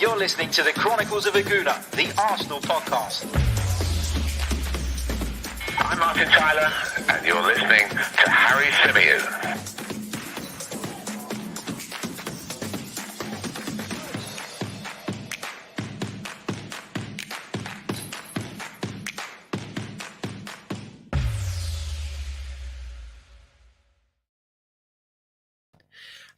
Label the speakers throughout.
Speaker 1: You're listening to the Chronicles of a Gooner, the Arsenal podcast.
Speaker 2: I'm Martin Tyler, and you're listening to Harry Symeou.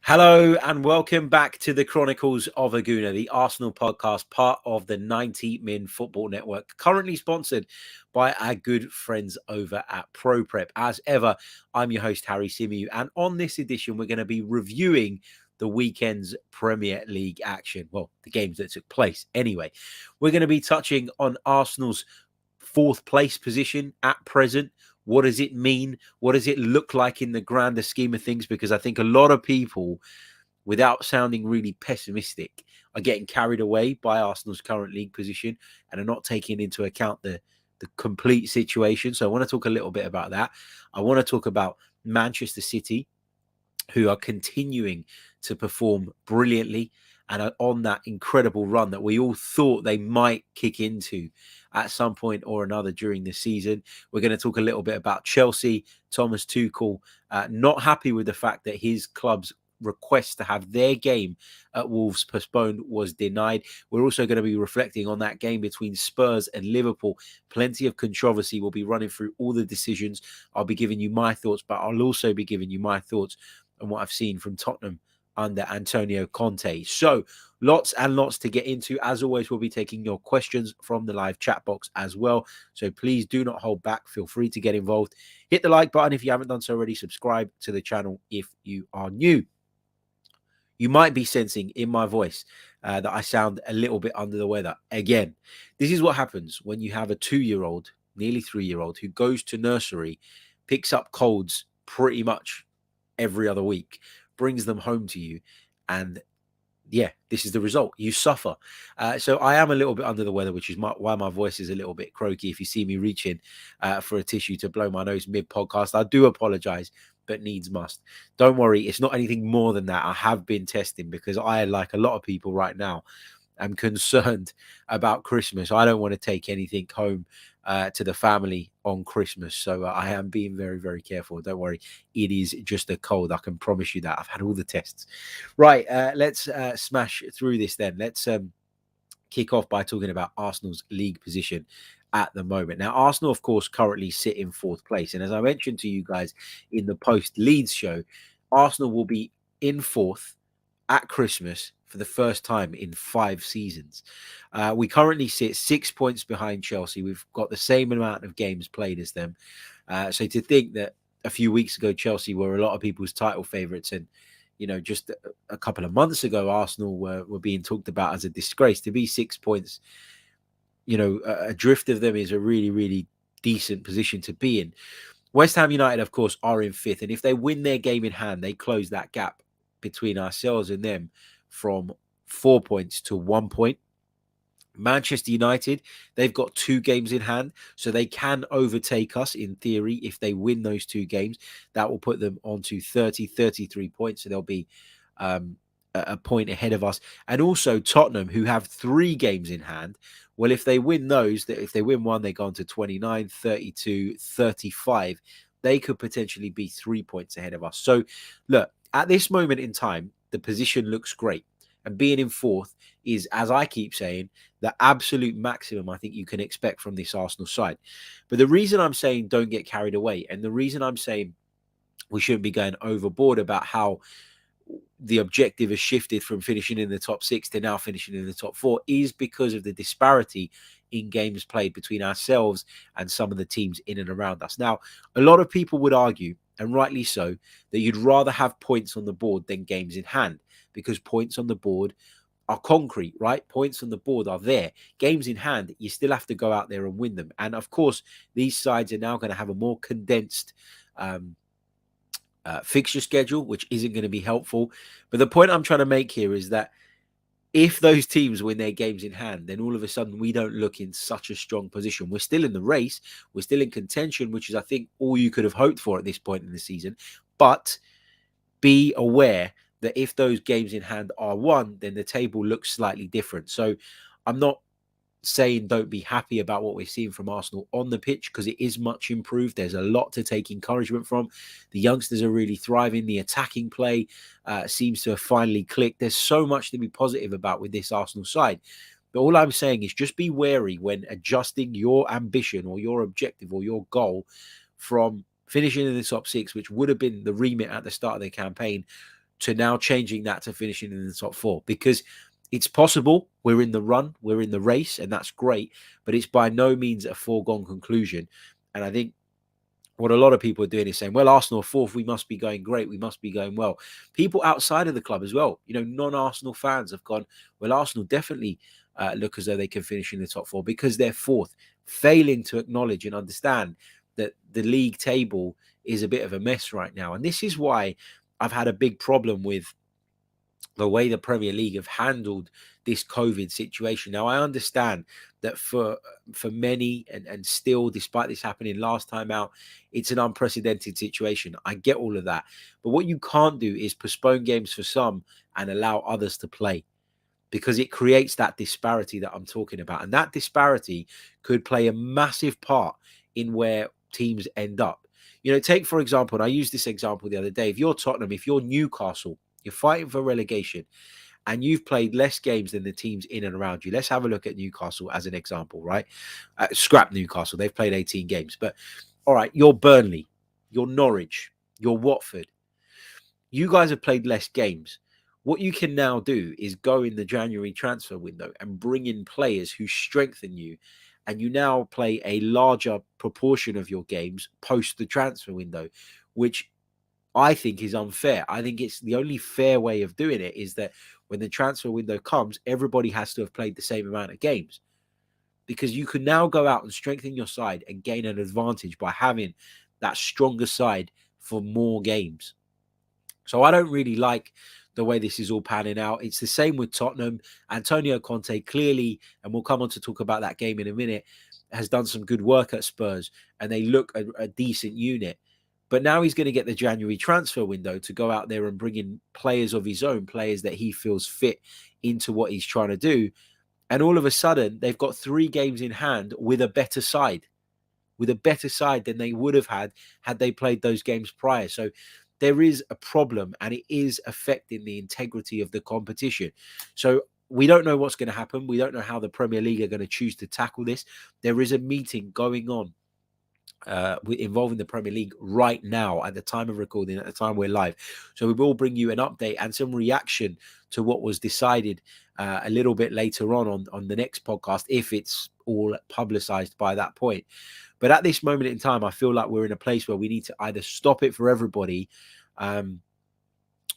Speaker 3: Hello and welcome back to the Chronicles of a Gooner, the Arsenal podcast, part of the 90 Min Football Network, currently sponsored by our good friends over at ProPrep. As ever, I'm your host, Harry Symeou, and on this edition, we're going to be reviewing the weekend's Premier League action. Well, the games that took place anyway. We're going to be touching on Arsenal's fourth place position at present. What does it mean? What does it look like in the grander scheme of things? Because I think a lot of people, without sounding really pessimistic, are getting carried away by Arsenal's current league position and are not taking into account the complete situation. So I want to talk a little bit about that. I want to talk about Manchester City, who are continuing to perform brilliantly and are on that incredible run that we all thought they might kick into at some point or another during the season. We're going to talk a little bit about Chelsea. Thomas Tuchel not happy with the fact that his club's request to have their game at Wolves postponed was denied. We're also going to be reflecting on that game between Spurs and Liverpool. Plenty of controversy. We'll be running through all the decisions. I'll be giving you my thoughts, but I'll also be giving you my thoughts on what I've seen from Tottenham under Antonio Conte. So lots and lots to get into. As always, we'll be taking your questions from the live chat box as well. So please do not hold back. Feel free to get involved. Hit the like button if you haven't done so already. Subscribe to the channel if you are new. You might be sensing in my voice that I sound a little bit under the weather. Again, this is what happens when you have a 2-year-old, nearly 3-year-old, who goes to nursery, picks up colds pretty much every other week, brings them home to you, and yeah, this is the result. You suffer. So I am a little bit under the weather, which is why my voice is a little bit croaky. If you see me reaching for a tissue to blow my nose mid-podcast, I do apologize, but needs must. Don't worry, it's not anything more than that. I have been testing because I, like a lot of people right now, am concerned about Christmas. I don't want to take anything home to the family on Christmas. So I am being very, very careful. Don't worry. It is just a cold. I can promise you that. I've had all the tests. Right. Let's smash through this then. Let's kick off by talking about Arsenal's league position at the moment. Now, Arsenal, of course, currently sit in fourth place. And as I mentioned to you guys in the post-Leeds show, Arsenal will be in fourth at Christmas for the first time in 5 seasons. We currently sit 6 points behind Chelsea. We've got the same amount of games played as them. So to think that a few weeks ago, Chelsea were a lot of people's title favourites, and you know, just a couple of months ago, Arsenal were being talked about as a disgrace. To be 6 points, you know, adrift of them is a really, really decent position to be in. West Ham United, of course, are in 5th, and if they win their game in hand, they close that gap between ourselves and them from 4 points to 1 point. Manchester United, they've got 2 games in hand, so they can overtake us in theory if they win those 2 games. That will put them onto 33 points, so they'll be a point ahead of us. And also Tottenham, who have 3 games in hand. Well, if they win those, if they win one, they go on to 29, 32, 35. They could potentially be 3 points ahead of us. So look, at this moment in time, the position looks great. And being in 4th is, as I keep saying, the absolute maximum I think you can expect from this Arsenal side. But the reason I'm saying don't get carried away, and the reason I'm saying we shouldn't be going overboard about how the objective has shifted from finishing in the top 6 to now finishing in the top 4, is because of the disparity in games played between ourselves and some of the teams in and around us. Now, a lot of people would argue, and rightly so, that you'd rather have points on the board than games in hand, because points on the board are concrete, right? Points on the board are there. Games in hand, you still have to go out there and win them. And of course, these sides are now going to have a more condensed fixture schedule, which isn't going to be helpful. But the point I'm trying to make here is that if those teams win their games in hand, then all of a sudden we don't look in such a strong position. We're still in the race. We're still in contention, which is, I think, all you could have hoped for at this point in the season. But be aware that if those games in hand are won, then the table looks slightly different. So I'm not saying don't be happy about what we're seeing from Arsenal on the pitch, because it is much improved. There's a lot to take encouragement from. The youngsters are really thriving. The attacking play seems to have finally clicked. There's so much to be positive about with this Arsenal side. But all I'm saying is just be wary when adjusting your ambition or your objective or your goal from finishing in the top six, which would have been the remit at the start of the campaign, to now changing that to finishing in the top four. Because it's possible. We're in the run, we're in the race, and that's great. But it's by no means a foregone conclusion. And I think what a lot of people are doing is saying, well, Arsenal are fourth, we must be going great, we must be going well. People outside of the club as well, non-Arsenal fans have gone, well, Arsenal definitely look as though they can finish in the top four because they're fourth, failing to acknowledge and understand that the league table is a bit of a mess right now. And this is why I've had a big problem with the way the Premier League have handled this COVID situation. Now, I understand that for many, and still, despite this happening last time out, it's an unprecedented situation. I get all of that. But what you can't do is postpone games for some and allow others to play, because it creates that disparity that I'm talking about. And that disparity could play a massive part in where teams end up. Take, for example, and I used this example the other day, if you're Tottenham, if you're Newcastle, you're fighting for relegation, and you've played less games than the teams in and around you. Let's have a look at Newcastle as an example, right? Scrap Newcastle. They've played 18 games. But, all right, you're Burnley, you're Norwich, you're Watford. You guys have played less games. What you can now do is go in the January transfer window and bring in players who strengthen you, and you now play a larger proportion of your games post the transfer window, which I think is unfair. I think it's the only fair way of doing it is that when the transfer window comes, everybody has to have played the same amount of games, because you can now go out and strengthen your side and gain an advantage by having that stronger side for more games. So I don't really like the way this is all panning out. It's the same with Tottenham. Antonio Conte clearly, and we'll come on to talk about that game in a minute, has done some good work at Spurs, and they look a decent unit. But now he's going to get the January transfer window to go out there and bring in players of his own, players that he feels fit into what he's trying to do. And all of a sudden, they've got 3 games in hand with a better side than they would have had they played those games prior. So there is a problem, and it is affecting the integrity of the competition. So we don't know what's going to happen. We don't know how the Premier League are going to choose to tackle this. There is a meeting going on involving the Premier League right now at the time of recording, at the time we're live. So we will bring you an update and some reaction to what was decided a little bit later on the next podcast, if it's all publicized by that point. But at this moment in time, I feel like we're in a place where we need to either stop it for everybody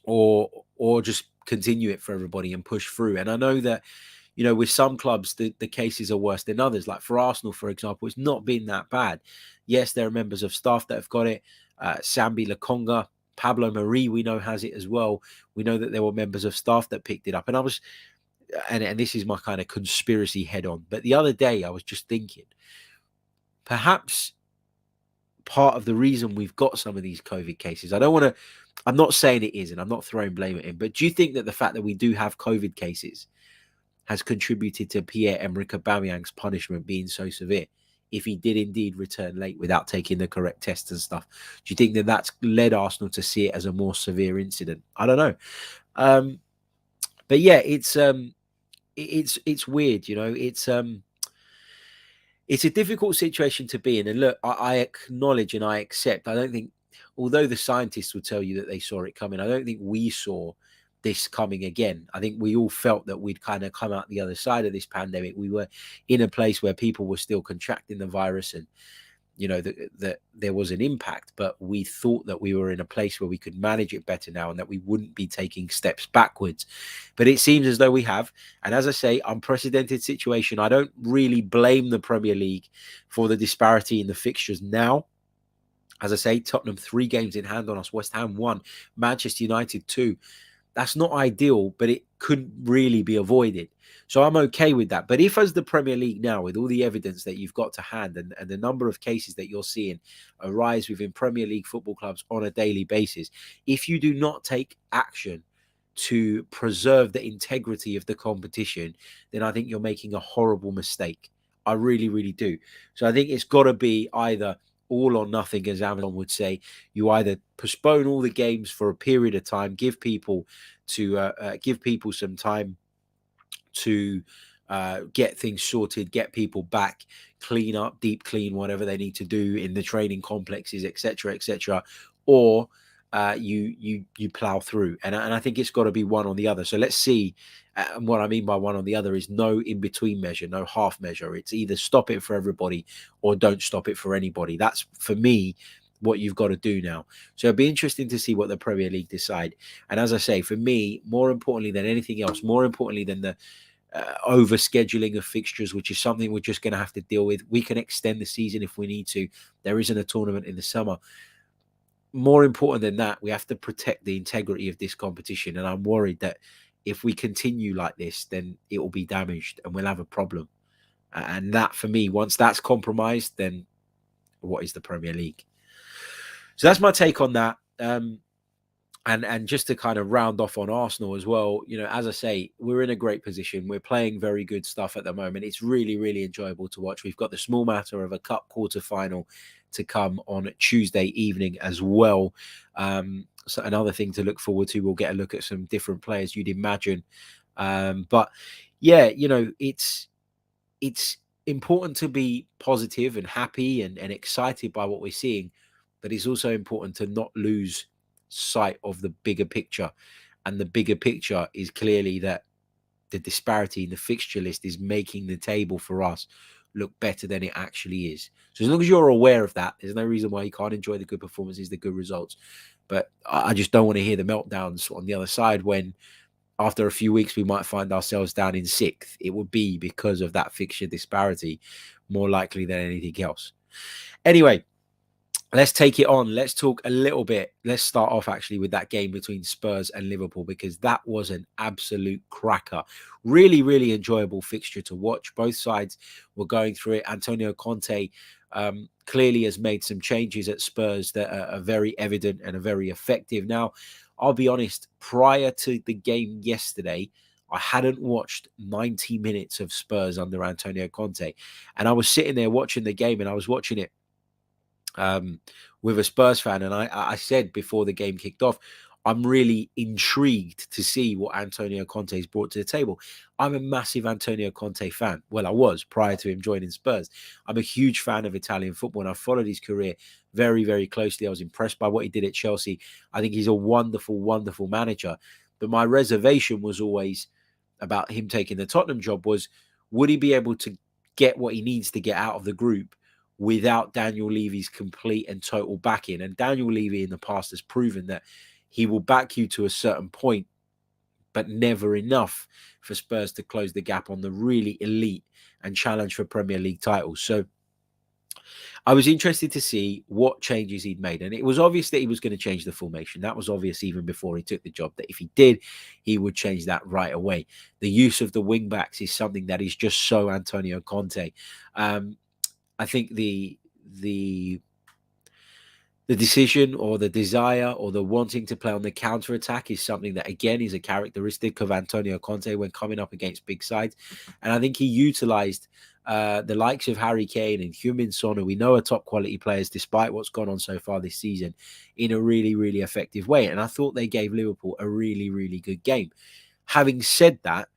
Speaker 3: or just continue it for everybody and push through. And I know that, with some clubs, the cases are worse than others. Like for Arsenal, for example, it's not been that bad. Yes, there are members of staff that have got it. Sambi Lakonga, Pablo Marie, we know, has it as well. We know that there were members of staff that picked it up. And I was, and this is my kind of conspiracy head on, but the other day I was just thinking, perhaps part of the reason we've got some of these COVID cases, I'm not saying it is, and I'm not throwing blame at him, but do you think that the fact that we do have COVID cases has contributed to Pierre-Emerick Aubameyang's punishment being so severe, if he did indeed return late without taking the correct tests and stuff? Do you think that that's led Arsenal to see it as a more severe incident? I don't know. But yeah, it's weird, it's a difficult situation to be in. And look, I acknowledge and I accept, I don't think, although the scientists will tell you that they saw it coming, I don't think we saw this coming again. I think we all felt that we'd kind of come out the other side of this pandemic. We were in a place where people were still contracting the virus, and that there was an impact, but we thought that we were in a place where we could manage it better now and that we wouldn't be taking steps backwards. But it seems as though we have. And as I say, unprecedented situation. I don't really blame the Premier League for the disparity in the fixtures now. As I say, Tottenham 3 games in hand on us, West Ham 1, Manchester United 2. That's not ideal, but it couldn't really be avoided. So I'm okay with that. But if, as the Premier League now, with all the evidence that you've got to hand and the number of cases that you're seeing arise within Premier League football clubs on a daily basis, if you do not take action to preserve the integrity of the competition, then I think you're making a horrible mistake. I really, really do. So I think it's got to be either all or nothing, as Amazon would say. You either postpone all the games for a period of time, give people some time to get things sorted, get people back, clean up, deep clean, whatever they need to do in the training complexes, etc., or you plow through. And I think it's got to be one or the other. So let's see. And what I mean by one or the other is no in between measure, no half measure. It's either stop it for everybody or don't stop it for anybody. That's, for me, what you've got to do now. So it'll be interesting to see what the Premier League decide. And as I say, for me, more importantly than anything else, more importantly than the over scheduling of fixtures, which is something we're just going to have to deal with. We can extend the season if we need to. There isn't a tournament in the summer. More important than that, we have to protect the integrity of this competition. And I'm worried that if we continue like this, then it will be damaged and we'll have a problem. And that, for me, once that's compromised, then what is the Premier League? So that's my take on that. And just to kind of round off on Arsenal as well, as I say, we're in a great position. We're playing very good stuff at the moment. It's really, really enjoyable to watch. We've got the small matter of a cup quarter-final to come on Tuesday evening as well. So another thing to look forward to. We'll get a look at some different players, you'd imagine. But yeah, it's important to be positive and happy and excited by what we're seeing. But it's also important to not lose sight of the bigger picture, and the bigger picture is clearly that the disparity in the fixture list is making the table for us look better than it actually is. So as long as you're aware of that, there's no reason why you can't enjoy the good performances, the good results. But I just don't want to hear the meltdowns on the other side when after a few weeks we might find ourselves down in 6th. It would be because of that fixture disparity more likely than anything else. Anyway, let's take it on. Let's talk a little bit. Let's start off actually with that game between Spurs and Liverpool, because that was an absolute cracker. Really, really enjoyable fixture to watch. Both sides were going through it. Antonio Conte clearly has made some changes at Spurs that are very evident and are very effective. Now, I'll be honest, prior to the game yesterday, I hadn't watched 90 minutes of Spurs under Antonio Conte. And I was sitting there watching the game, and I was watching it with a Spurs fan, and I said before the game kicked off, I'm really intrigued to see what Antonio Conte's brought to the table. I'm a massive Antonio Conte fan. Well, I was prior to him joining Spurs. I'm a huge fan of Italian football, and I've followed his career very, very closely. I was impressed by what he did at Chelsea. I think he's a wonderful, wonderful manager. But my reservation was always about him taking the Tottenham job was, would he be able to get what he needs to get out of the group without Daniel Levy's complete and total backing? And Daniel Levy in the past has proven that he will back you to a certain point, but never enough for Spurs to close the gap on the really elite and challenge for Premier League titles. So I was interested to see what changes he'd made. And it was obvious that he was going to change the formation. That was obvious even before he took the job, that if he did, he would change that right away. The use of the wing-backs is something that is just so Antonio Conte. I think the decision or the desire or the wanting to play on the counter-attack is something that, again, is a characteristic of Antonio Conte when coming up against big sides. And I think he utilised the likes of Harry Kane and Heung-min Son, who we know are top-quality players despite what's gone on so far this season, in a really, really effective way. And I thought they gave Liverpool a really, really good game. Having said that,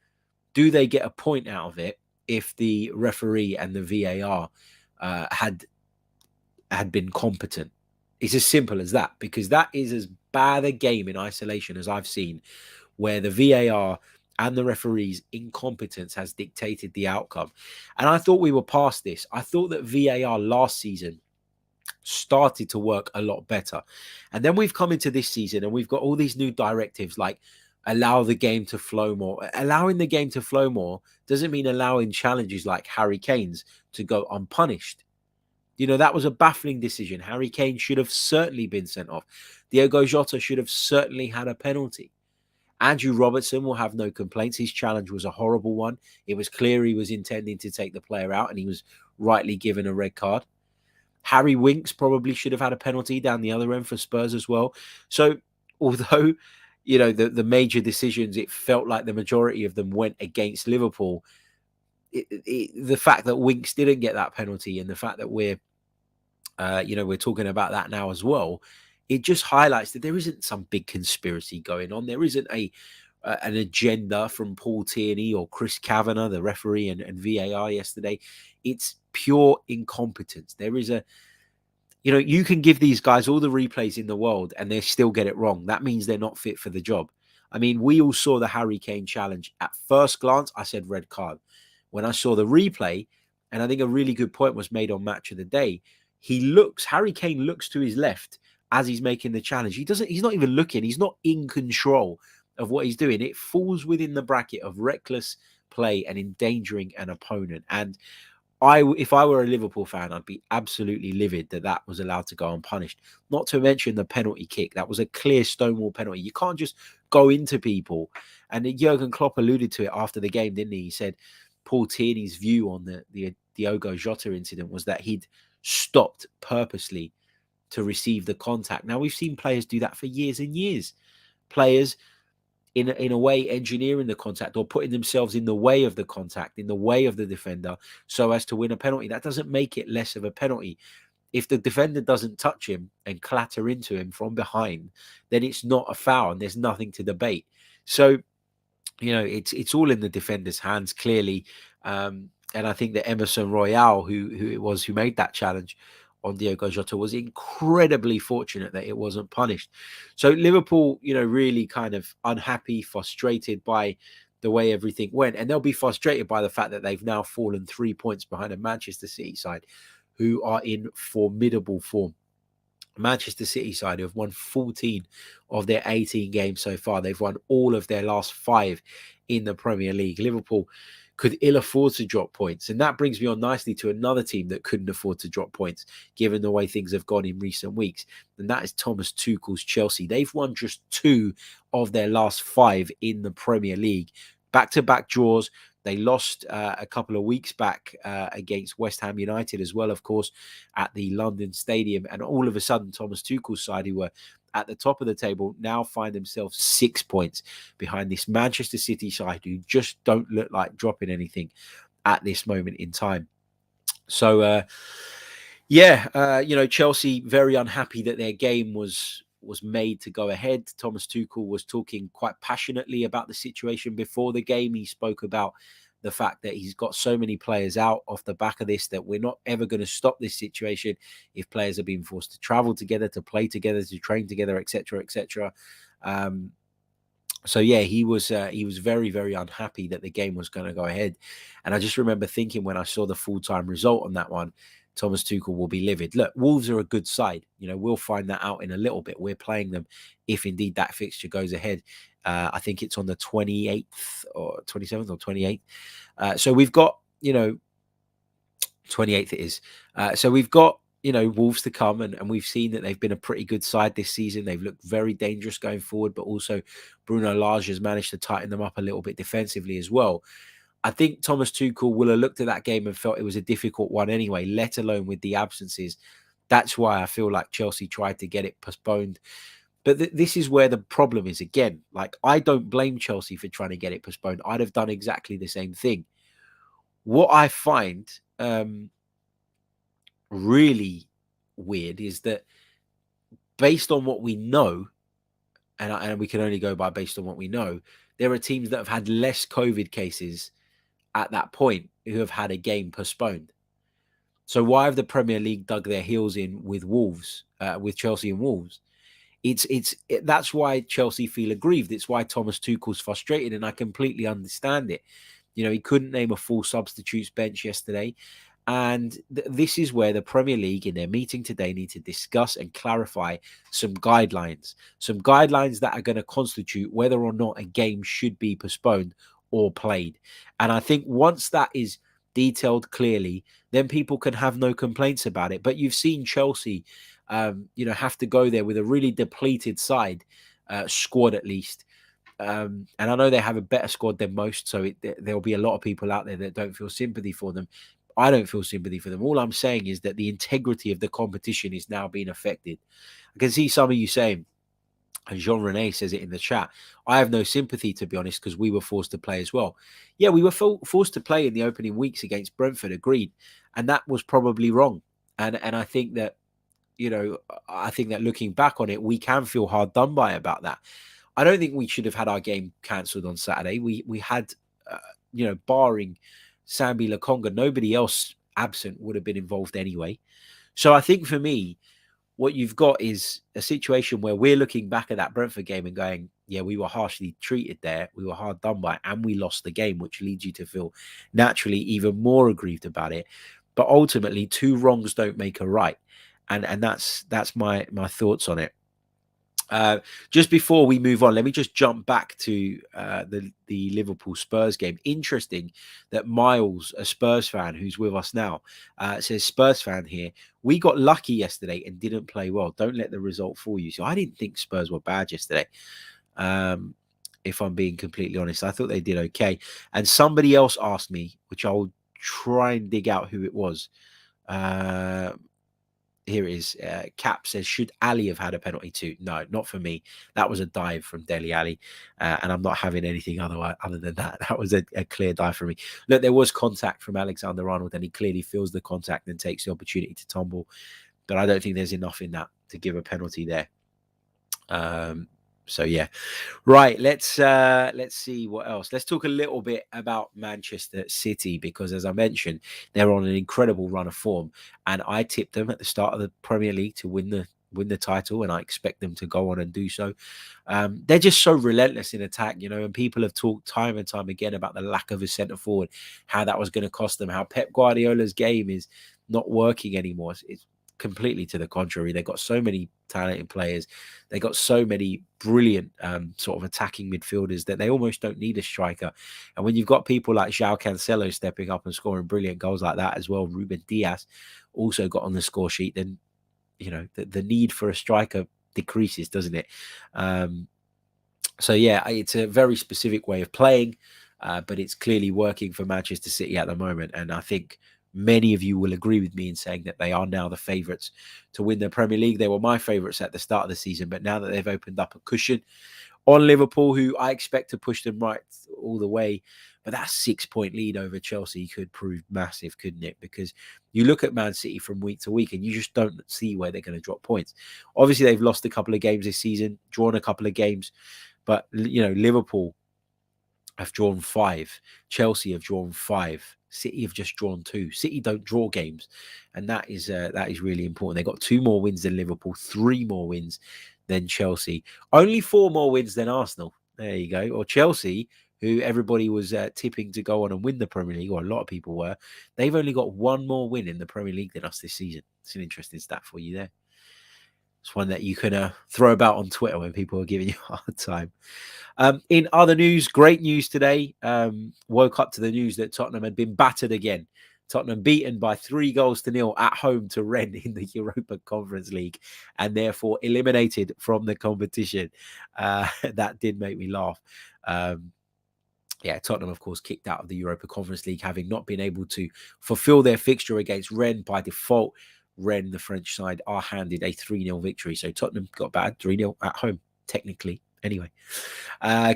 Speaker 3: do they get a point out of it if the referee and the VAR had been competent? It's as simple as that, because that is as bad a game in isolation as I've seen, where the VAR and the referee's incompetence has dictated the outcome. And I thought we were past this. I thought that VAR last season started to work a lot better. And then we've come into this season and we've got all these new directives like allow the game to flow more. Allowing the game to flow more doesn't mean allowing challenges like Harry Kane's to go unpunished. That was a baffling decision. Harry Kane should have certainly been sent off. Diogo Jota should have certainly had a penalty. Andrew Robertson will have no complaints. His challenge was a horrible one. It was clear he was intending to take the player out, and he was rightly given a red card. Harry Winks probably should have had a penalty down the other end for Spurs as well. So, although, the major decisions, it felt like the majority of them went against Liverpool. The fact that Winks didn't get that penalty, and the fact that we're talking about that now as well, it just highlights that there isn't some big conspiracy going on. There isn't an agenda from Paul Tierney or Chris Kavanagh, the referee, and VAR yesterday. It's pure incompetence. There is you can give these guys all the replays in the world and they still get it wrong. That means they're not fit for the job. I mean, we all saw the Harry Kane challenge. At first glance, I said red card. When I saw the replay, and I think a really good point was made on Match of the Day, Harry Kane looks to his left as he's making the challenge. He's not even looking. He's not in control of what he's doing. It falls within the bracket of reckless play and endangering an opponent. And if I were a Liverpool fan, I'd be absolutely livid that was allowed to go unpunished. Not to mention the penalty kick. That was a clear Stonewall penalty. You can't just go into people. And Jurgen Klopp alluded to it after the game, didn't he? He said Paul Tierney's view on the Diogo Jota incident was that he'd stopped purposely to receive the contact. Now, we've seen players do that for years and years. Players in a way engineering the contact or putting themselves in the way of the contact, in the way of the defender, so as to win a penalty. That doesn't make it less of a penalty. If the defender doesn't touch him and clatter into him from behind, then it's not a foul and there's nothing to debate. So, it's all in the defender's hands, clearly. And I think that Emerson Royale, who made that challenge on Diogo Jota, was incredibly fortunate that it wasn't punished. So Liverpool, really kind of unhappy, frustrated by the way everything went. And they'll be frustrated by the fact that they've now fallen 3 points behind a Manchester City side who are in formidable form. Manchester City side who have won 14 of their 18 games so far. They've won all of their last 5 in the Premier League. Liverpool could ill afford to drop points. And that brings me on nicely to another team that couldn't afford to drop points, given the way things have gone in recent weeks. And that is Thomas Tuchel's Chelsea. They've won just 2 of their last 5 in the Premier League. Back-to-back draws. They lost a couple of weeks back against West Ham United as well, of course, at the London Stadium. And all of a sudden, Thomas Tuchel's side, who were at the top of the table, now find themselves 6 points behind this Manchester City side who just don't look like dropping anything at this moment in time. So, Chelsea very unhappy that their game was made to go ahead. Thomas Tuchel was talking quite passionately about the situation before the game. He spoke about the fact that he's got so many players out off the back of this that we're not ever going to stop this situation if players are being forced to travel together, to play together, to train together, etc., etc. He was very, very unhappy that the game was going to go ahead. And I just remember thinking when I saw the full-time result on that one, Thomas Tuchel will be livid. Look, Wolves are a good side. We'll find that out in a little bit. We're playing them if indeed that fixture goes ahead. I think it's on the 28th or 27th or 28th. So we've got, 28th it is. So we've got, Wolves to come, and we've seen that they've been a pretty good side this season. They've looked very dangerous going forward, but also Bruno Lage has managed to tighten them up a little bit defensively as well. I think Thomas Tuchel will have looked at that game and felt it was a difficult one anyway, let alone with the absences. That's why I feel like Chelsea tried to get it postponed. But this is where the problem is again. Like, I don't blame Chelsea for trying to get it postponed. I'd have done exactly the same thing. What I find really weird is that based on what we know, and we can only go by based on what we know, there are teams that have had less COVID cases at that point who have had a game postponed. So why have the Premier League dug their heels in with Wolves, with Chelsea and Wolves? That's why Chelsea feel aggrieved. It's why Thomas Tuchel's frustrated, and I completely understand it. He couldn't name a full substitutes bench yesterday. And this is where the Premier League in their meeting today need to discuss and clarify some guidelines that are going to constitute whether or not a game should be postponed or played. And I think once that is detailed clearly, then people can have no complaints about it. But you've seen Chelsea, have to go there with a really depleted side, squad at least. And I know they have a better squad than most, so there'll be a lot of people out there that don't feel sympathy for them. I don't feel sympathy for them. All I'm saying is that the integrity of the competition is now being affected. I can see some of you saying, And Jean Rene says it in the chat. I have no sympathy, to be honest, because we were forced to play as well. Yeah, we were forced to play in the opening weeks against Brentford, agreed. And that was probably wrong. And I think that, I think that looking back on it, we can feel hard done by about that. I don't think we should have had our game cancelled on Saturday. We had, barring Sambi Lokonga, nobody else absent would have been involved anyway. So I think for me, what you've got is a situation where we're looking back at that Brentford game and going, yeah, we were harshly treated there. We were hard done by, and we lost the game, which leads you to feel naturally even more aggrieved about it. But ultimately, two wrongs don't make a right. And that's my thoughts on it. Just before we move on, let me just jump back to the Liverpool Spurs game. Interesting that Miles, a Spurs fan who's with us now, says, Spurs fan here, we got lucky yesterday and didn't play well. Don't let the result fool you. So I didn't think Spurs were bad yesterday. If I'm being completely honest, I thought they did okay. And somebody else asked me, which I'll try and dig out who it was. Here it is. Cap says, should Ali have had a penalty too? No, not for me. That was a dive from Dele Alli, and I'm not having anything other than that. That was a clear dive for me. Look, there was contact from Alexander-Arnold, and he clearly feels the contact and takes the opportunity to tumble. But I don't think there's enough in that to give a penalty there. So yeah, right. Let's see what else. Let's talk a little bit about Manchester City, because as I mentioned, they're on an incredible run of form, and I tipped them at the start of the Premier League to win the title, and I expect them to go on and do so. They're just so relentless in attack, and people have talked time and time again about the lack of a centre forward, how that was going to cost them, how Pep Guardiola's game is not working anymore. It's completely to the contrary. They've got so many talented players. They got so many brilliant sort of attacking midfielders that they almost don't need a striker. And when you've got people like João Cancelo stepping up and scoring brilliant goals like that as well, Ruben Dias also got on the score sheet, then the need for a striker decreases, doesn't it? So yeah, it's a very specific way of playing, but it's clearly working for Manchester City at the moment. And I think many of you will agree with me in saying that they are now the favourites to win the Premier League. They were my favourites at the start of the season, but now that they've opened up a cushion on Liverpool, who I expect to push them right all the way, but that 6-point lead over Chelsea could prove massive, couldn't it? Because you look at Man City from week to week and you just don't see where they're going to drop points. Obviously, they've lost a couple of games this season, drawn a couple of games, but Liverpool have drawn 5. Chelsea have drawn 5. City have just drawn 2. City don't draw games, and that is really important. They got 2 more wins than Liverpool, 3 more wins than Chelsea, only 4 more wins than Arsenal. There you go. Or Chelsea, who everybody was tipping to go on and win the Premier League, or a lot of people were. They've only got 1 more win in the Premier League than us this season. It's an interesting stat for you there. It's one that you can throw about on Twitter when people are giving you a hard time. In other news, great news today. Woke up to the news that Tottenham had been battered again. Tottenham beaten by 3-0 at home to Rennes in the Europa Conference League, and therefore eliminated from the competition. That did make me laugh. Tottenham, of course, kicked out of the Europa Conference League, having not been able to fulfill their fixture against Rennes by default. Rennes, the French side, are handed a 3-0 victory. So Tottenham got bad 3-0 at home, technically. Anyway,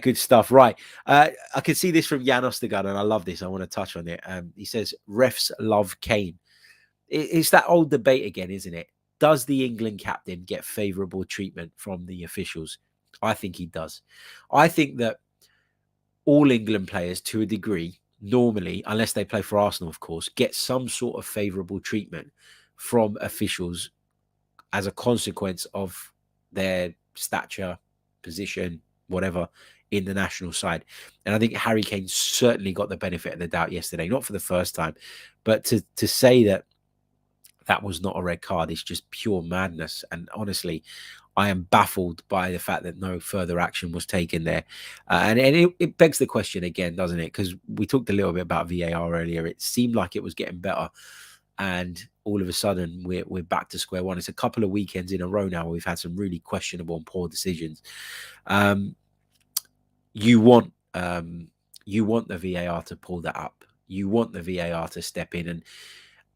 Speaker 3: good stuff. Right. I can see this from Jan Ostergaard, and I love this. I want to touch on it. He says, refs love Kane. It's that old debate again, isn't it? Does the England captain get favourable treatment from the officials? I think he does. I think that all England players, to a degree, normally, unless they play for Arsenal, of course, get some sort of favourable treatment from officials as a consequence of their stature, position, whatever, in the national side. And I think Harry Kane certainly got the benefit of the doubt yesterday, not for the first time, but to say that was not a red card is just pure madness. And honestly, I am baffled by the fact that no further action was taken there. And it begs the question again, doesn't it? Because we talked a little bit about VAR earlier. It seemed like it was getting better, and all of a sudden we're back to square one. It's a couple of weekends in a row now where we've had some really questionable and poor decisions. You want the VAR to pull that up. You want the VAR to step in, and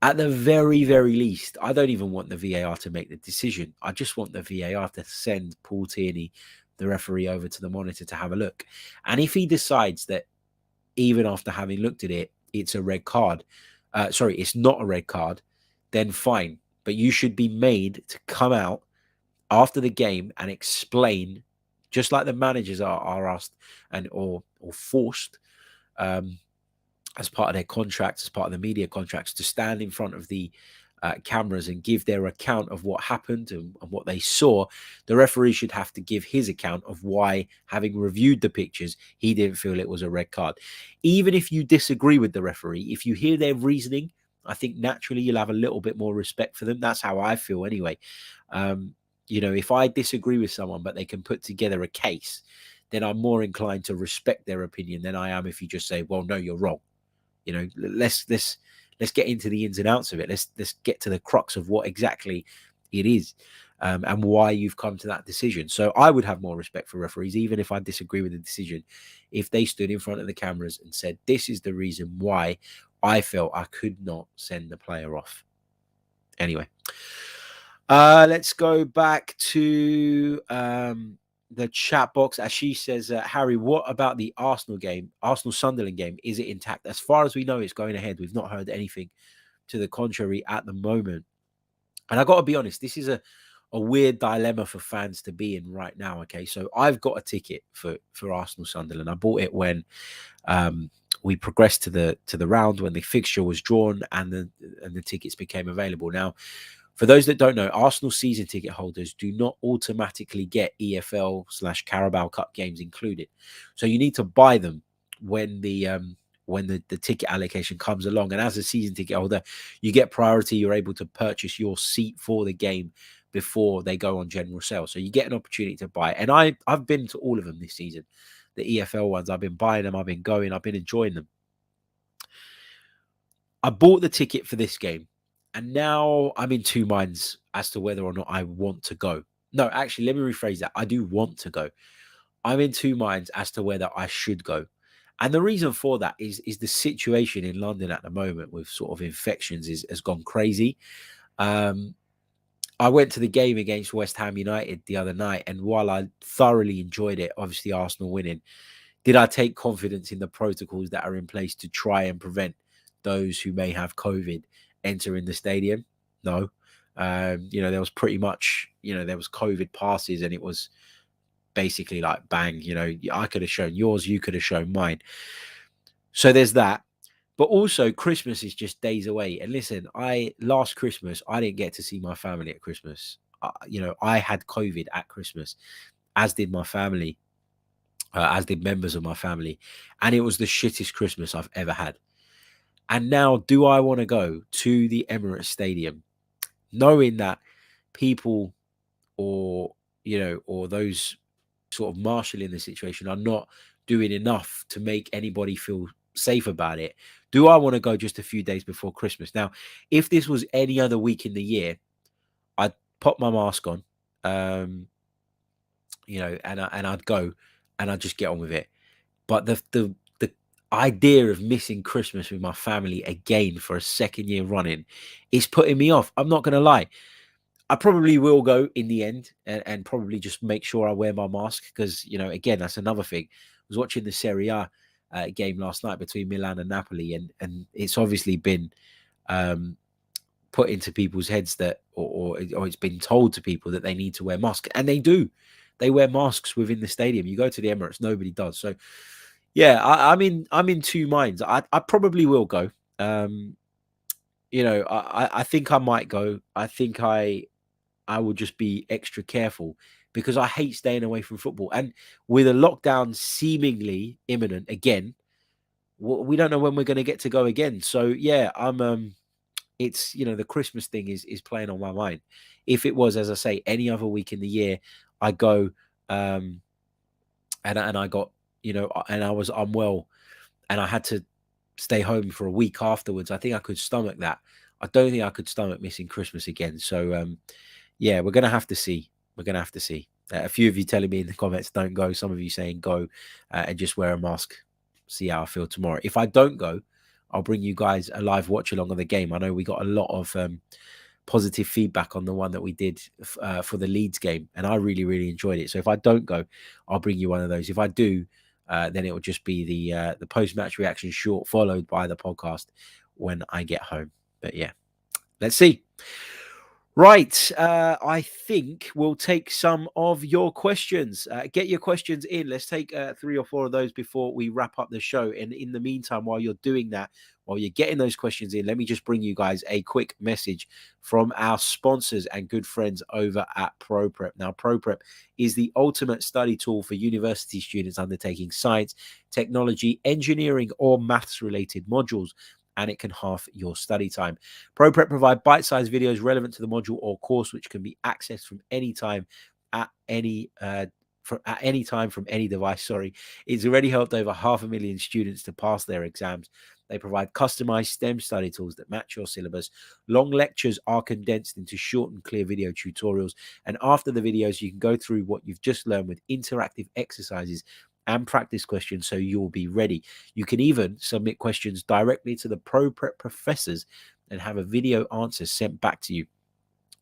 Speaker 3: at the very, very least, I don't even want the VAR to make the decision. I just want the VAR to send Paul Tierney the referee over to the monitor to have a look. And if he decides that even after having looked at it, it's a red card, it's not a red card, then fine. But you should be made to come out after the game and explain, just like the managers are asked or forced as part of their contracts, as part of the media contracts, to stand in front of the cameras and give their account of what happened and what they saw. The referee should have to give his account of why, having reviewed the pictures, he didn't feel it was a red card. Even if you disagree with the referee, if you hear their reasoning, I think naturally you'll have a little bit more respect for them. That's how I feel anyway. If I disagree with someone, but they can put together a case, then I'm more inclined to respect their opinion than I am if you just say, well, no, you're wrong. Let's get into the ins and outs of it. Let's get to the crux of what exactly it is and why you've come to that decision. So I would have more respect for referees, even if I disagree with the decision, if they stood in front of the cameras and said, this is the reason why I felt I could not send the player off. Anyway, let's go back to the chat box. As she says, Harry, what about the Arsenal-Sunderland game? Is it intact? As far as we know, it's going ahead. We've not heard anything to the contrary at the moment. And I got to be honest, this is a weird dilemma for fans to be in right now. Okay, so I've got a ticket for Arsenal-Sunderland. I bought it when we progressed to the round, when the fixture was drawn and the tickets became available. Now, for those that don't know, Arsenal season ticket holders do not automatically get EFL/Carabao Cup games included. So you need to buy them when the ticket allocation comes along. And as a season ticket holder, you get priority. You're able to purchase your seat for the game before they go on general sale. So you get an opportunity to buy. And I've been to all of them this season. The EFL ones, I've been buying them. I've been going. I've been enjoying them. I bought the ticket for this game. And now I'm in two minds as to whether or not I want to go. No, actually, let me rephrase that. I do want to go. I'm in two minds as to whether I should go. And the reason for that is the situation in London at the moment with sort of infections has gone crazy. I went to the game against West Ham United the other night, and while I thoroughly enjoyed it, obviously Arsenal winning, did I take confidence in the protocols that are in place to try and prevent those who may have COVID entering the stadium? No. There was pretty much, there was COVID passes, and it was basically like bang, I could have shown yours, you could have shown mine. So there's that. But also Christmas is just days away. And listen, last Christmas, I didn't get to see my family at Christmas. I had COVID at Christmas, as did my family, as did members of my family. And it was the shittest Christmas I've ever had. And now, do I want to go to the Emirates Stadium knowing that people or those sort of marshalling the situation are not doing enough to make anybody feel safe about it? Do I want to go just a few days before Christmas? Now, if this was any other week in the year, I'd pop my mask on, and I'd go and I'd just get on with it. But the idea of missing Christmas with my family again for a second year running is putting me off. I'm not going to lie. I probably will go in the end and probably just make sure I wear my mask because, again, that's another thing. I was watching the Serie A game last night between Milan and Napoli, and it's obviously been put into people's heads that, or it's been told to people that they need to wear masks, and they do. They wear masks within the stadium. You go to the Emirates, nobody does. So, yeah, I'm in two minds. I probably will go. I think I might go. I think I will just be extra careful because I hate staying away from football. And with a lockdown seemingly imminent again, we don't know when we're going to get to go again. So yeah, it's, the Christmas thing is playing on my mind. If it was, as I say, any other week in the year, I go, and I got, and I was unwell and I had to stay home for a week afterwards, I think I could stomach that. I don't think I could stomach missing Christmas again. So, yeah, we're going to have to see. We're going to have to see. A few of you telling me in the comments, don't go. Some of you saying go and just wear a mask. See how I feel tomorrow. If I don't go, I'll bring you guys a live watch along of the game. I know we got a lot of positive feedback on the one that we did for the Leeds game, and I really, really enjoyed it. So if I don't go, I'll bring you one of those. If I do, then it will just be the post-match reaction short, followed by the podcast when I get home. But yeah, let's see. Right, I think we'll take some of your questions. Get your questions in. Let's take 3 or 4 of those before we wrap up the show. And in the meantime, while you're doing that, while you're getting those questions in, let me just bring you guys a quick message from our sponsors and good friends over at ProPrep. Now, ProPrep is the ultimate study tool for university students undertaking science, technology, engineering, or maths-related modules, and it can halve your study time. ProPrep provide bite-sized videos relevant to the module or course, which can be accessed from any time at any time from any device. It's already helped over 500,000 students to pass their exams. They provide customized STEM study tools that match your syllabus. Long lectures are condensed into short and clear video tutorials. And after the videos, you can go through what you've just learned with interactive exercises and practice questions so you'll be ready. You can even submit questions directly to the ProPrep professors and have a video answer sent back to you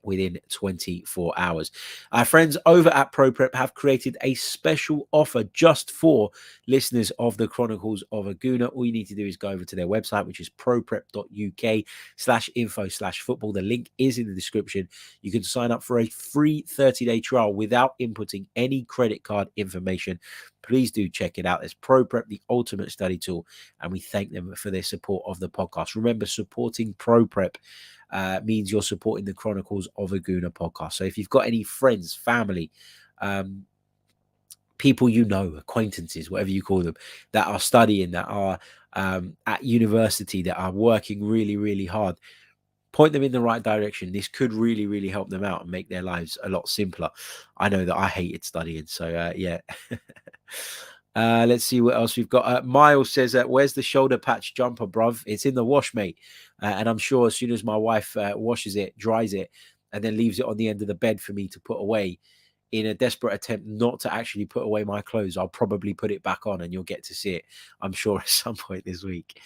Speaker 3: within 24 hours. Our friends over at ProPrep have created a special offer just for listeners of the Chronicles of a Gooner. All you need to do is go over to their website, which is proprep.uk/info/football. The link is in the description. You can sign up for a free 30-day trial without inputting any credit card information. Please do check it out. It's ProPrep, the ultimate study tool, and we thank them for their support of the podcast. Remember, supporting ProPrep means you're supporting the Chronicles of a Gooner podcast. So if you've got any friends, family, people you know, acquaintances, whatever you call them, that are studying, that are at university, that are working really, really hard, point them in the right direction. This could really, really help them out and make their lives a lot simpler. I know that I hated studying, so yeah. Let's see what else we've got. Miles says, where's the shoulder patch jumper, bruv? It's in the wash, mate. And I'm sure as soon as my wife washes it, dries it, and then leaves it on the end of the bed for me to put away, in a desperate attempt not to actually put away my clothes, I'll probably put it back on and you'll get to see it, I'm sure, at some point this week.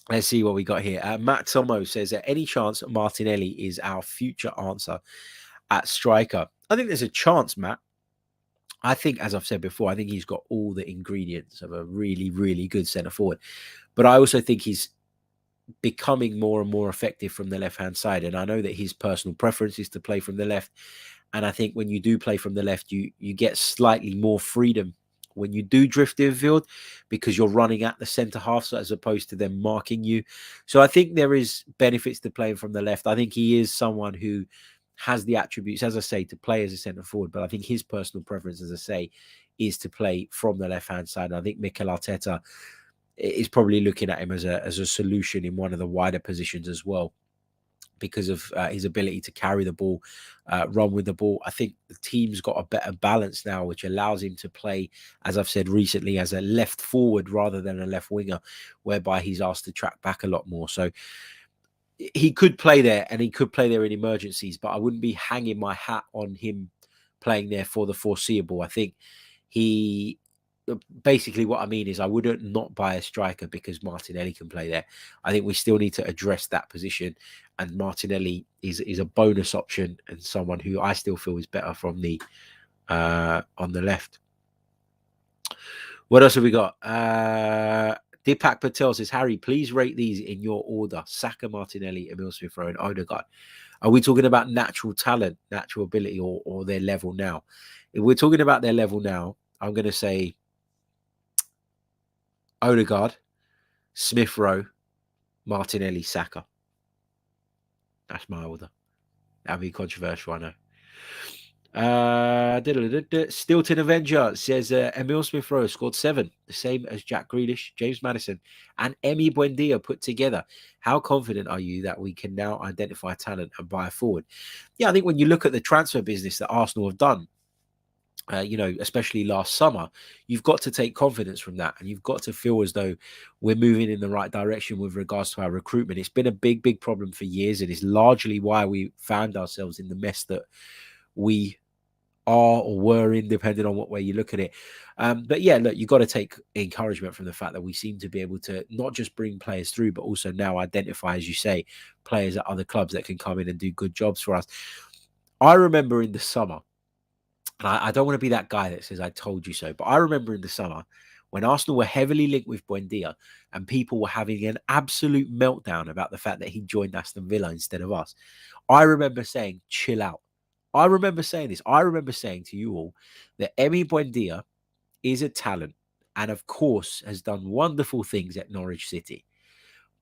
Speaker 3: Let's see what we got here. Matt Tomo says, any chance Martinelli is our future answer at striker? I think there's a chance, Matt. I think, as I've said before, I think he's got all the ingredients of a really, really good centre forward. But I also think he's becoming more and more effective from the left-hand side. And I know that his personal preference is to play from the left. And I think when you do play from the left, you get slightly more freedom when you do drift infield, because you're running at the centre half, so as opposed to them marking you. So I think there is benefits to playing from the left. I think he is someone who has the attributes, as I say, to play as a centre forward. But I think his personal preference, as I say, is to play from the left-hand side. And I think Mikel Arteta is probably looking at him as a solution in one of the wider positions as well, because of his ability to carry the ball, run with the ball. I think the team's got a better balance now, which allows him to play, as I've said recently, as a left forward rather than a left winger, whereby he's asked to track back a lot more. So he could play there, and he could play there in emergencies, but I wouldn't be hanging my hat on him playing there for the foreseeable. I think basically what I mean is I wouldn't not buy a striker because Martinelli can play there. I think we still need to address that position, and Martinelli is a bonus option and someone who I still feel is better from the on the left. What else have we got? Deepak Patel says, Harry, please rate these in your order: Saka, Martinelli, Emil Smith-Rowe, and Odegaard. Are we talking about natural talent, natural ability, or their level now? If we're talking about their level now, I'm going to say Odegaard, Smith-Rowe, Martinelli, Saka. That's my order. That'd be controversial, I know. Stilton Avenger says Emil Smith-Rowe scored 7, the same as Jack Grealish, James Maddison, and Emi Buendia put together. How confident are you that we can now identify talent and buy forward? Yeah, I think when you look at the transfer business that Arsenal have done, especially last summer, you've got to take confidence from that, and you've got to feel as though we're moving in the right direction with regards to our recruitment. It's been a big, big problem for years, and it's largely why we found ourselves in the mess that we are or were in, depending on what way you look at it. But yeah, look, you've got to take encouragement from the fact that we seem to be able to not just bring players through, but also now identify, as you say, players at other clubs that can come in and do good jobs for us. I remember in the summer, and I don't want to be that guy that says I told you so, but I remember in the summer when Arsenal were heavily linked with Buendia and people were having an absolute meltdown about the fact that he joined Aston Villa instead of us. I remember saying, chill out. I remember saying this. I remember saying to you all that Emi Buendia is a talent and, of course, has done wonderful things at Norwich City.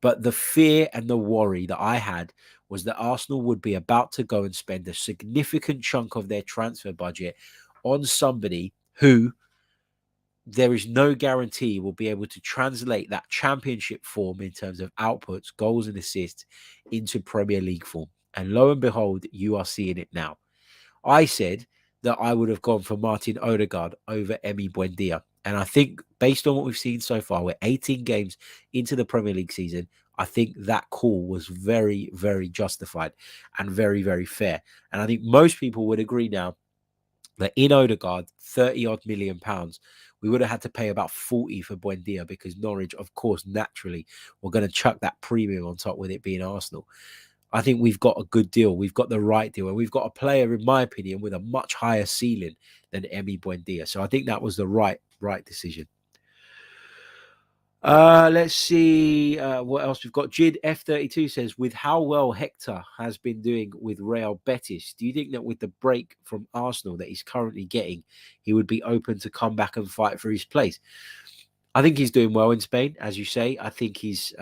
Speaker 3: But the fear and the worry that I had was that Arsenal would be about to go and spend a significant chunk of their transfer budget on somebody who there is no guarantee will be able to translate that championship form in terms of outputs, goals and assists into Premier League form. And lo and behold, you are seeing it now. I said that I would have gone for Martin Odegaard over Emi Buendia. And I think based on what we've seen so far, we're 18 games into the Premier League season. I think that call was very, very justified and very, very fair. And I think most people would agree now that in Odegaard, 30 odd million pounds, we would have had to pay about 40 for Buendia because Norwich, of course, naturally, were going to chuck that premium on top with it being Arsenal. I think we've got a good deal. We've got the right deal. And we've got a player, in my opinion, with a much higher ceiling than Emi Buendia. So I think that was the right decision. Let's see what else we've got. Jid F32 says, with how well Hector has been doing with Real Betis, do you think that with the break from Arsenal that he's currently getting, he would be open to come back and fight for his place? I think he's doing well in Spain, as you say. I think he's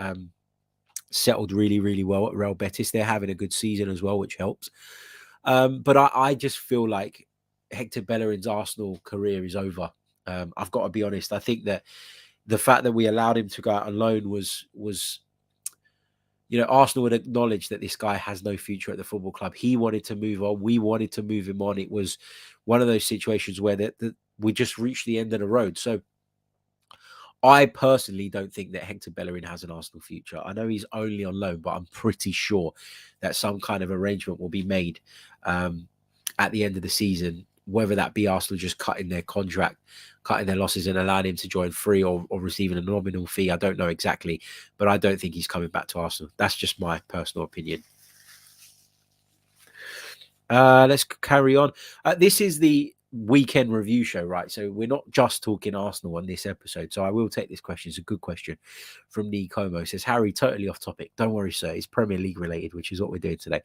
Speaker 3: settled really, really well at Real Betis. They're having a good season as well, which helps. But I just feel like Hector Bellerin's Arsenal career is over. I've got to be honest. I think that the fact that we allowed him to go out on loan was Arsenal would acknowledge that this guy has no future at the football club. He wanted to move on. We wanted to move him on. It was one of those situations where we just reached the end of the road. So I personally don't think that Hector Bellerin has an Arsenal future. I know he's only on loan, but I'm pretty sure that some kind of arrangement will be made at the end of the season, whether that be Arsenal just cutting their contract, cutting their losses and allowing him to join free or receiving a nominal fee. I don't know exactly, but I don't think he's coming back to Arsenal. That's just my personal opinion. Let's carry on. This is the weekend review show, right? So we're not just talking Arsenal on this episode. So I will take this question. It's a good question from Nicomo. It says, Harry, totally off topic. Don't worry, sir. It's Premier League related, which is what we're doing today.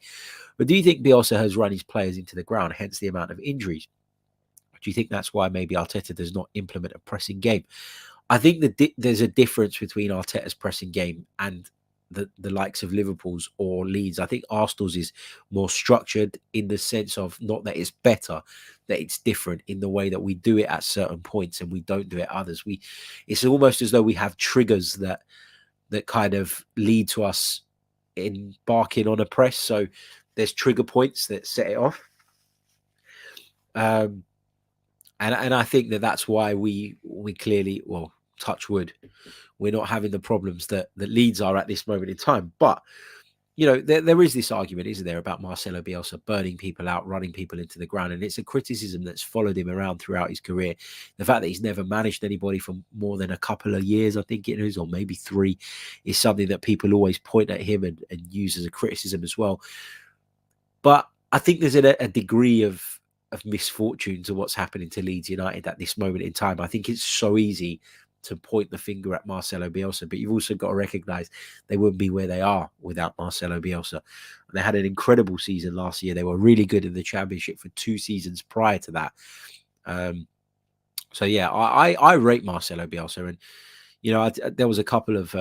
Speaker 3: But do you think Bielsa has run his players into the ground, hence the amount of injuries? Do you think that's why maybe Arteta does not implement a pressing game? I think that there's a difference between Arteta's pressing game and the likes of Liverpool's or Leeds. I think Arsenal's is more structured in the sense of not that it's better, that it's different in the way that we do it at certain points and we don't do it at others. It's almost as though we have triggers that kind of lead to us embarking on a press. So there's trigger points that set it off. And I think that's why we clearly, well, touch wood, we're not having the problems that Leeds are at this moment in time. But, there is this argument, isn't there, about Marcelo Bielsa burning people out, running people into the ground. And it's a criticism that's followed him around throughout his career. The fact that he's never managed anybody for more than a couple of years, I think it is, or maybe 3, is something that people always point at him and use as a criticism as well. But I think there's a degree of misfortune to what's happening to Leeds United at this moment in time. I think it's so easy to point the finger at Marcelo Bielsa, but you've also got to recognise they wouldn't be where they are without Marcelo Bielsa. And they had an incredible season last year. They were really good in the Championship for 2 seasons prior to that. So yeah, I rate Marcelo Bielsa, and there was a couple of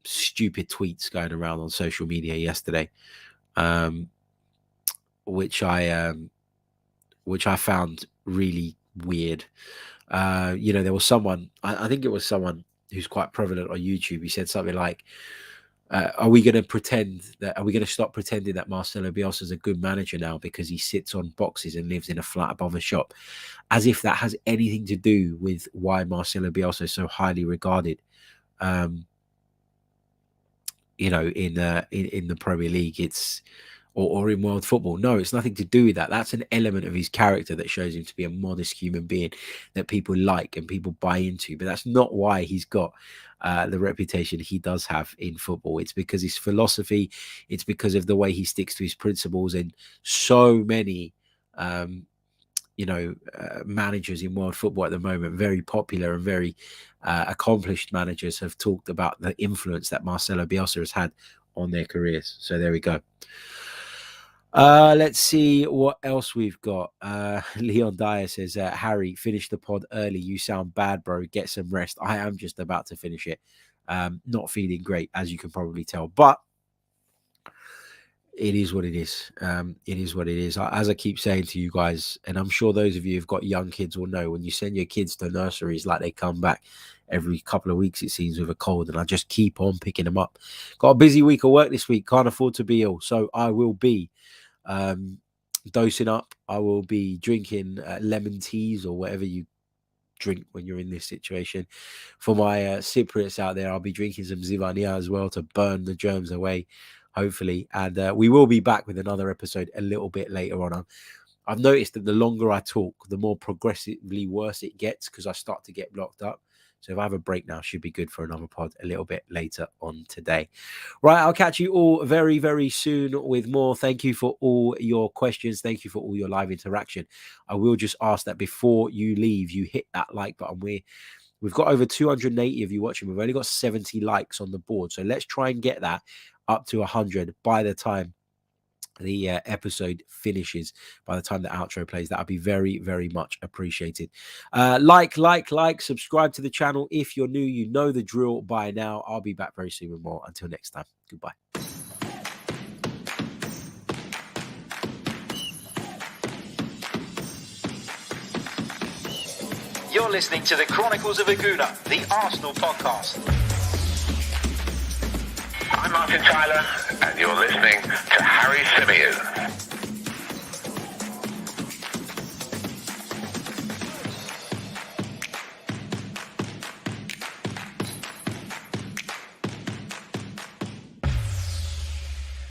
Speaker 3: stupid tweets going around on social media yesterday, which I found really weird. There was someone, I think it was someone who's quite prevalent on YouTube. He said something like, are we going to stop pretending that Marcelo Bielsa is a good manager now because he sits on boxes and lives in a flat above a shop? As if that has anything to do with why Marcelo Bielsa is so highly regarded, in the Premier League. or in world football. No, it's nothing to do with that. That's an element of his character that shows him to be a modest human being that people like and people buy into. But that's not why he's got the reputation he does have in football. It's because his philosophy, it's because of the way he sticks to his principles. And so many managers in world football at the moment, very popular and very accomplished managers, have talked about the influence that Marcelo Bielsa has had on their careers. So there we go. Let's see what else we've got. Leon Dyer says, Harry, finish the pod early. You sound bad, bro. Get some rest. I am just about to finish it. Not feeling great, as you can probably tell, but it is what it is. It is what it is. As I keep saying to you guys, and I'm sure those of you who've got young kids will know, when you send your kids to nurseries, like they come back every couple of weeks, it seems, with a cold, and I just keep on picking them up. Got a busy week of work this week. Can't afford to be ill. So I will be dosing up. I will be drinking lemon teas or whatever you drink when you're in this situation. For my Cypriots out there, I'll be drinking some Zivania as well to burn the germs away, hopefully. And we will be back with another episode a little bit later on. I've noticed that the longer I talk, the more progressively worse it gets, because I start to get blocked up. So if I have a break now, should be good for another pod a little bit later on today. Right, I'll catch you all very, very soon with more. Thank you for all your questions. Thank you for all your live interaction. I will just ask that before you leave, you hit that like button. We've got over 280 of you watching. We've only got 70 likes on the board. So let's try and get that up to 100 by the time the episode finishes, by the time the outro plays. That'll be very, very much appreciated. Like, subscribe to the channel. If you're new, you know the drill by now. I'll be back very soon with more. Until next time, goodbye.
Speaker 1: You're listening to the Chronicles of a Gooner, the Arsenal podcast.
Speaker 2: I'm Martin Tyler, and you're listening to Harry Symeou.